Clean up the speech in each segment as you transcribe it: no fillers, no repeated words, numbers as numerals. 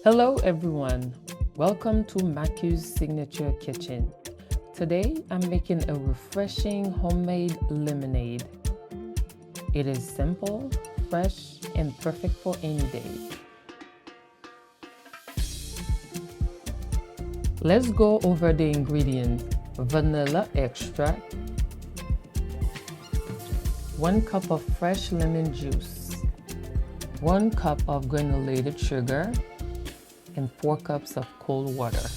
Hello everyone, welcome to Macu's Signature Kitchen. Today I'm making a refreshing homemade lemonade. It is simple, fresh, and perfect for any day. Let's go over the ingredients. Vanilla extract, 1 cup of fresh lemon juice, 1 cup of granulated sugar, and 4 cups of cold water.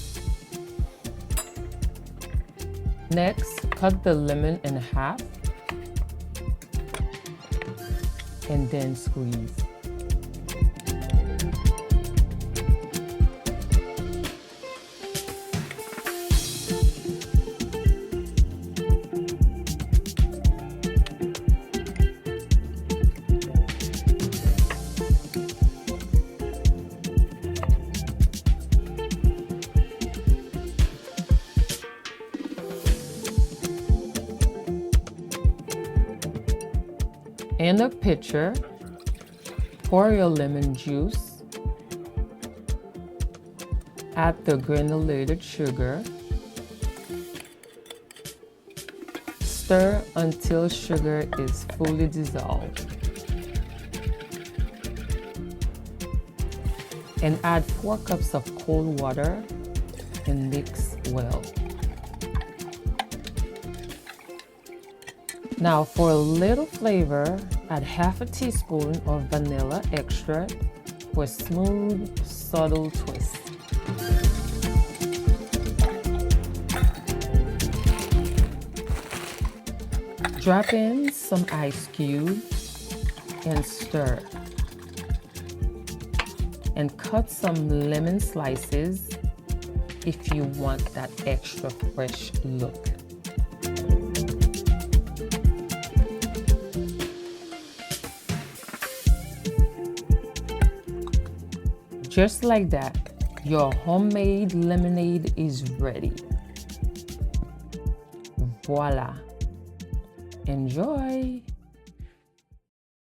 Next, cut the lemon in half and then squeeze. In a pitcher, pour your lemon juice, add the granulated sugar, stir until sugar is fully dissolved, and add 4 cups of cold water and mix well. Now for a little flavor, add half a teaspoon of vanilla extract for a smooth, subtle twist. Drop in some ice cubes and stir. And cut some lemon slices if you want that extra fresh look. Just like that, your homemade lemonade is ready. Voila! Enjoy!